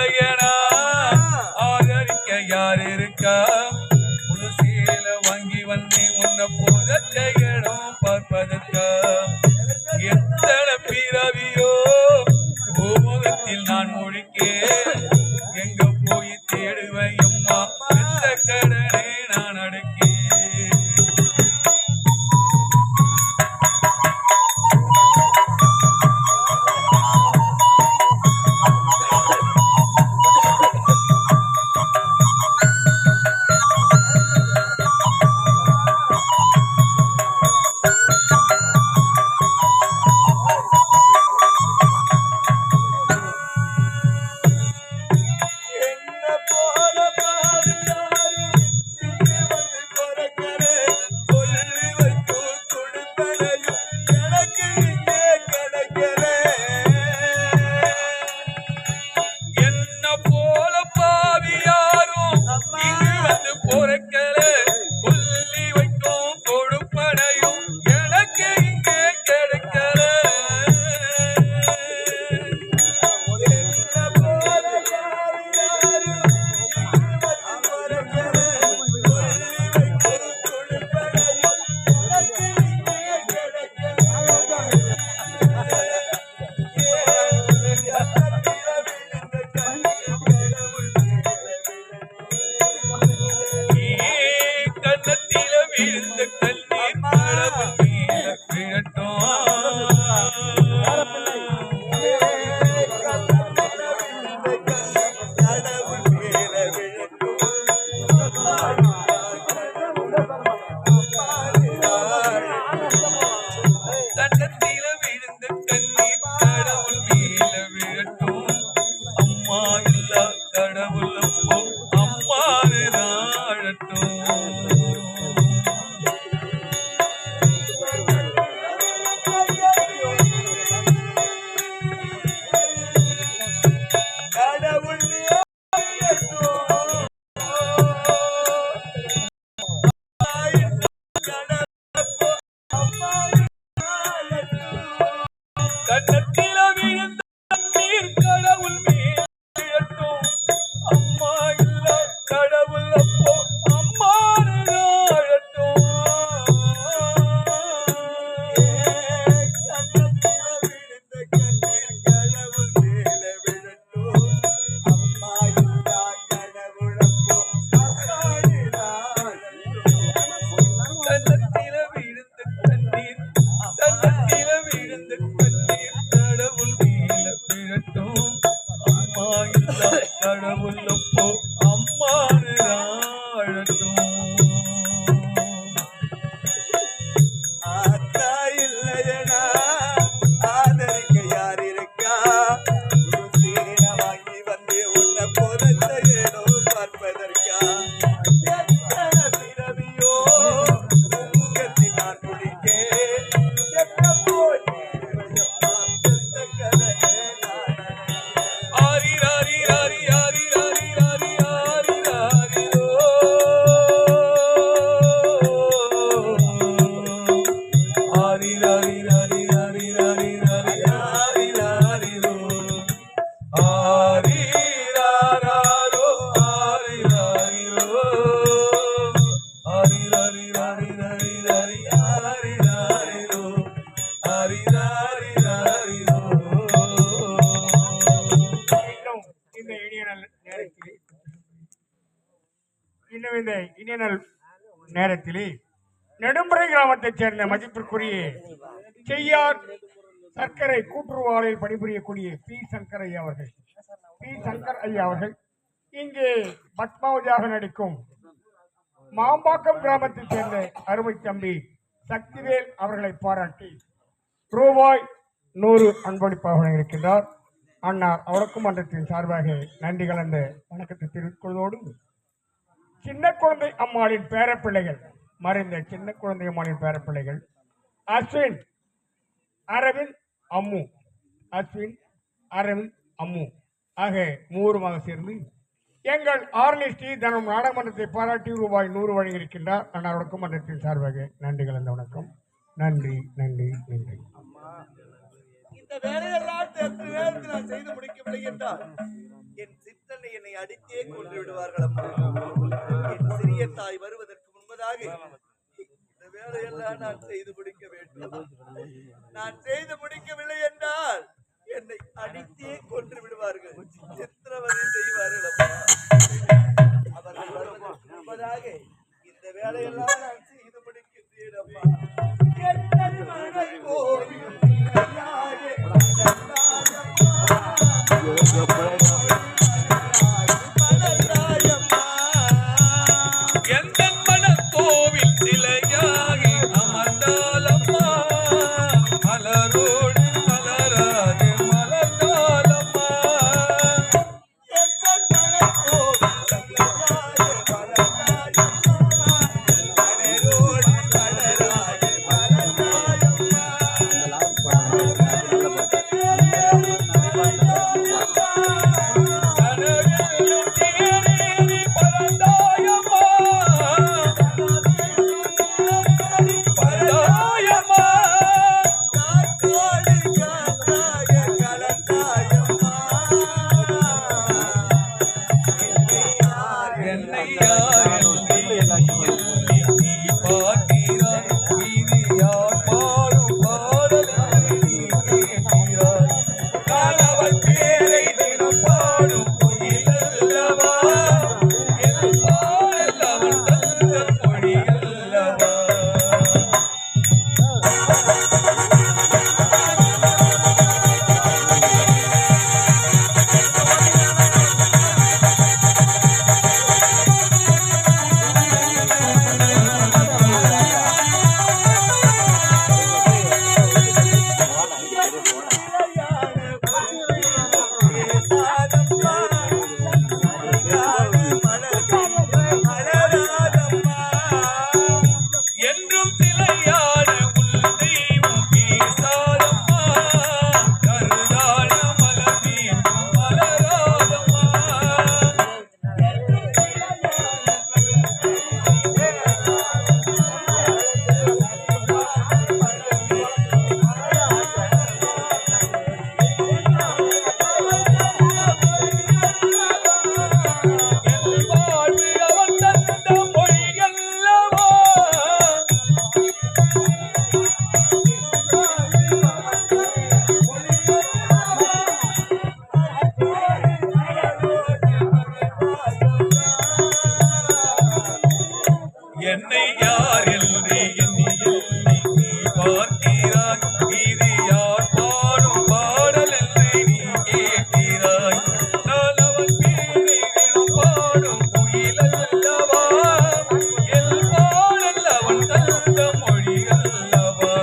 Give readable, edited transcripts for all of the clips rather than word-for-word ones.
இல்லையனா ஆதரிக்க யார் இருக்கா புது சீல வாங்கி வந்து உன்னை போதத்தையனும் பார்ப்பதற்கா எத்தனை பிறவியோ பூமுகத்தில் நான் முழிக்கேன் எங்க போய் தேடுவேன் அம்மா எந்த கடனே நான் அடக்கேன் நேரத்திலே நெடும்புரை கிராமத்தைச் சேர்ந்த மதிப்பிற்குரிய செய்யார் சர்க்கரை கூட்டுறவாளில் பணிபுரியக்கூடிய பி சங்கர் ஐயா அவர்கள் இங்கே பத்மாவதியாக நடிக்கும் மாம்பாக்கம் கிராமத்தைச் சேர்ந்த அருமை தம்பி சக்திவேல் அவர்களை பாராட்டி ரூபாய் 100 அன்பளிப்பாக வழங்கியிருக்கின்றார். அன்னார் அவருக்கும் மன்றத்தின் சார்பாக நன்றி கலந்த வணக்கத்தை தெரிவித்துக் கொள்வதோடு சின்ன குழந்தை அம்மாளின் பேரப்பிள்ளைகள் மறைந்த சின்ன குழந்தை அம்மாளின் பேரப்பிள்ளைகள் அஸ்வின் அரவிந்த் அம்மு ஆக மூவருமாக சேர்ந்து எங்கள் ஆர்லிஸ்டி தனம் நாடாளுமன்றத்தை பாராட்டி ரூபாய் 100 வழங்கியிருக்கின்றார். அன்னாருக்கும் மன்றத்தின் சார்பாக நன்றி கலந்த வணக்கம். நன்றி நன்றி நன்றி. இந்த வேலையெல்லாம் நேரத்தில் செய்து முடிக்கவில்லை என்றால் என் சித்தனை என்னை அடித்தே கொண்டு விடுவார்கள் அம்மா. என் சிறிய தாய் வருவதற்கு முன்பதாக இந்த வேலையெல்லாம் நான் செய்து முடிக்க வேண்டும். நான் செய்து முடிக்கவில்லை என்றால் என்னை அடித்தே கொன்று விடுவார்கள், சித்திரவதை செய்வார்கள் அம்மா. அவர்கள் வருவதற்கு முன்பதாக இந்த வேலையெல்லாம் நான் செய்து முடிக்கின்றேன் அம்மா. என்னை மகனை கோவில் ஐயாயே, எந்தன் மனக்கோவில் சிலையாகி அமர்ந்தாலம்மா, மலரோடு மலராது மலர்ந்தாலம்மா. கனவிலும் தேனேறி பறந்தாயம்மா, பறந்தாயம்மா. என்னை யார் என்று நீ பார்க்கிறாய், இது யார் பாடும் பாடல் என்று நீ கேட்கிறாய். நான் அவள் பேரை தினம் பாடும் குயிலல்லவா, என் பாடல் அவள் தந்த மொழியல்லவா. என்றும் சிலையான உள் தெய்வம் பேசாதம்மா, கருதான மலர் மீண்டும் மலராதம்மா. என் வாழ்வு அவன் தந்த மொழியல்லவா. என்னை யார் என்று எண்ணி நீ பார்க்கிறாய், இது யார் பாடும் பாடல் என்று நீ கேட்கிறாய். நான் அவன் பேரை தினம் பாடும் குயிலல்லவா, என் பாடல் அவன் தந்த மொழியல்லவா.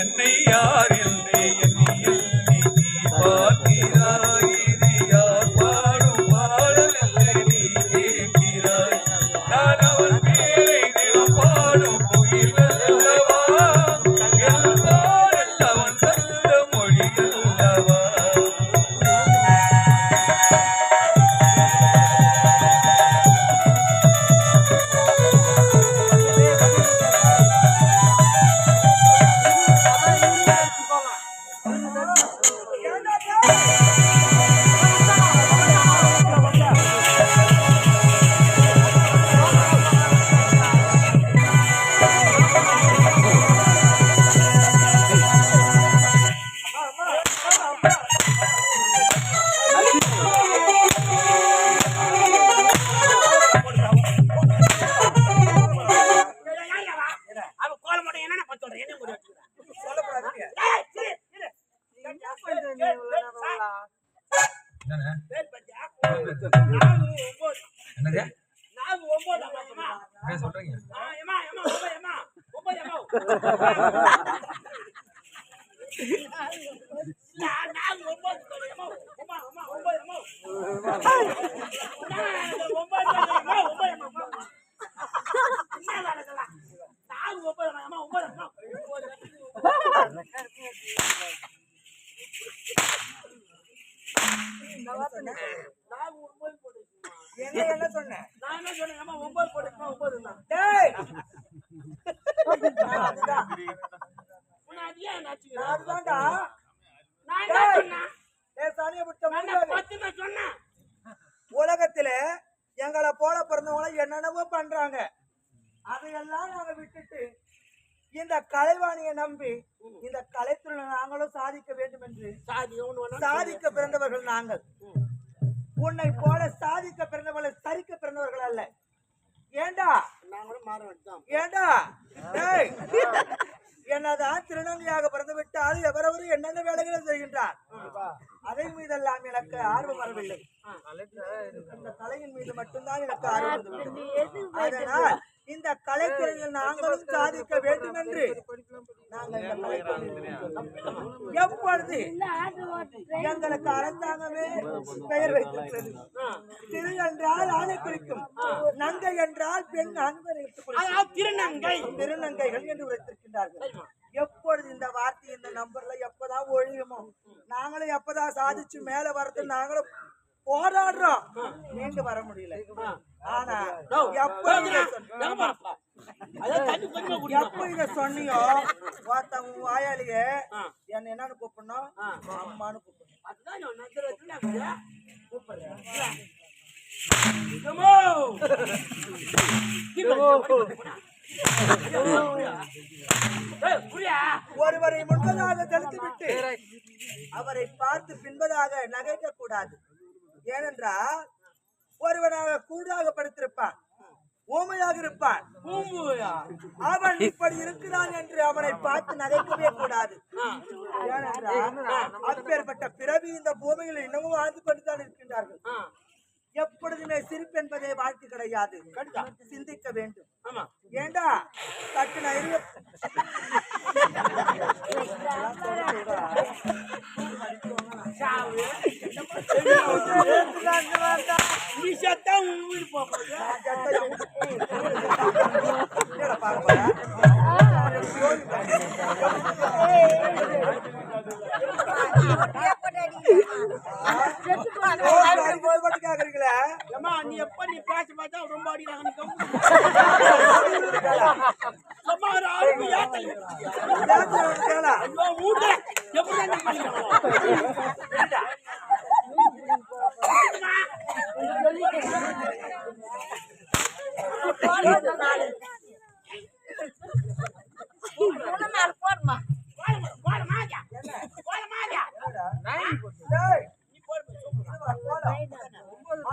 என்னை யார் என்று எண்ணி நீ பார்க்கிறாய், இது யார் பாடும் பாடல் என்று நீ கேட்கிறாய். நான் அவன் பேரை தினம் பாடும் குயிலல்லவா, என் பாடல் அவன் தந்த மொழியல்லவா. என்னண்ணே? பேர் பத்தியா? என்னது? 4, 9 அம்மா. என்ன சொல்றீங்க? ஏம்மா, 9 ஏம்மா. 9 ஏம்மா. இல்ல, 4, 9 சொல்லு, ஏம்மா. அம்மா, 9 ஏம்மா. 9 ஏம்மா. என்ன வேலை இதெல்லாம்? 4, 9 ஏம்மா. 9 ஏம்மா. என்ன சொன்னேன்? நான் என்ன சொன்னேன்? ஏம்மா, 9 போட்டுக்கமா, 9 தான். டேய் உன்னை அது ஏன் நினைச்சுக்கிற? நான் அதுதான்டா. நான் என்ன சொன்னேன்? டேய் சாணியை பிடிச்ச நான் மூஞ்சாலி. 10 தான் சொன்னேன். உலகத்துல எங்களை போல பிறந்தவங்கள என்னென்னவோ பண்றாங்க. அதையெல்லாம் நாங்க விட்டுட்டு இந்த கலைவாணியை நம்பி இந்த கலைத்துறையில நாங்களும் சாதிக்க வேண்டும் என்று சாதி ஒண்ணு வேணா சாதிக்க பிறந்தவர்கள் நாங்கள். உன்னை போல சாதிக்க பிறந்தவர்கள் சரிக்க பிறந்தவர்கள் அல்ல. ஏண்டா நாங்களும் மாற வேண்டியதான். ஏண்டா டேய், என்னதான் திருநங்கையாக பிறந்து விட்டால் எவரவரும் என்னென்ன வேலைகளை செய்கின்றார். அதை மீதெல்லாம் எனக்கு ஆர்வம் வரவில்லை. இந்த கலையின் மீது மட்டும்தான் எனக்கு ஆர்வம் வந்துவிட்டது. அதனால் இந்த கலைத்துறையில் நாங்களும் சாதிக்க வேண்டும் என்று நாங்கள் இந்த கலைத்துறையில் எப்பொழுது எங்களுக்கு அரசாங்கமே பெயர் வைத்திருக்கிறது. திரு என்றால் ஆணை குறிக்கும், நங்கை என்றால் பெண் அன்பரை திருநங்கை திருநங்கைகள் என்று உரைத்திருக்கின்றார்கள். எப்பொழுது இந்த வார்த்தை இந்த நம்பர்ல எப்பதான் ஒழியுமோ, நாங்களும் எப்பதான் சாதிச்சு மேல வரது நாங்களும் போராடுறோம், மீண்டு வர முடியல. ஆனா எப்ப இத சொன்னியோ ஒருத்தவங்க வாயாலேயே என்ன என்னன்னு கூப்பிடணும், அம்மான்னு கூப்பிடணும். கூப்பிடுறேன் ஒருவரை முன்பதாக தெளித்துவிட்டு அவரை பார்த்து பின்பதாக நகைக்க கூடாது. ஏனென்றால் ஒருவனாக கூடாக படுத்திருப்பான், ஊமையாக இருப்பான். அவன் இப்படி இருக்கிறான் என்று அவனை பார்த்து நகைக்கவே கூடாது. ஏனென்றால் அப்பேற்பட்ட பிறவி இந்த பூமியில் இன்னமும் வாழ்ந்து கொண்டுதான் இருக்கின்றார்கள். எப்பொழுதுமே சிரிப்பு என்பதே வாழ்க்கை கிடையாது, சிந்திக்க வேண்டும். ஏண்டா கட்டுன நீ எப்ப நீ பேச பார்த்தா ரொம்ப அடிக்கிறாங்க.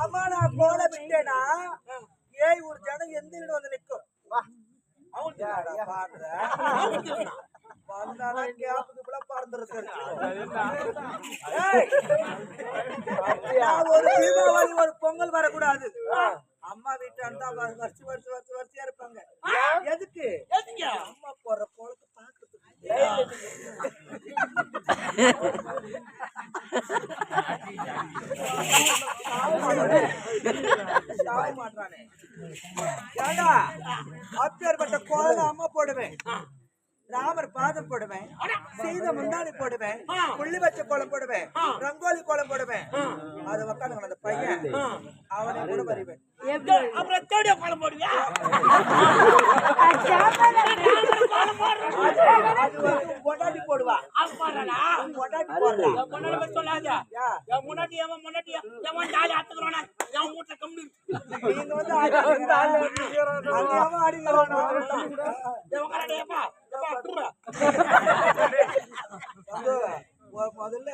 அம்மா நான் போல விட்டேனா ஏய் ஒரு ஜனம் எந்த இடம் வந்து நிற்கும். ஒரு தீபாவளி ஒரு பொங்கல் வரக்கூடாது. அம்மா வீட்டாண்டா வரிசையா இருப்பாங்க. எதுக்கு அம்மா போற கோலத்தை பாக்குறதுக்கு. மாட்டானே ஏண்டா அப்பேற்பட்ட கோலம் அம்மா போடுவேன், ராமர் பாதம் போடுவேன், செய்த முந்தானி போடுவேன், புள்ளி வச்ச கோலம் போடுவேன், ரங்கோலி கோலம் போடுவேன். அது உட்காந்து அந்த பையன் அவனை கூட வருவேன். அப்புறம் தேடிய கோலம் போடுவியா? அது வந்து பொண்டாட்டி போடுவா. பொண்டாட்டி போடுறா சொல்லாத. முன்னாடி ஜாலி ஆத்துக்கிறோம் என் வீட்டுல கம்பி நீங்க வந்து அடிக்கிறான் முதல்ல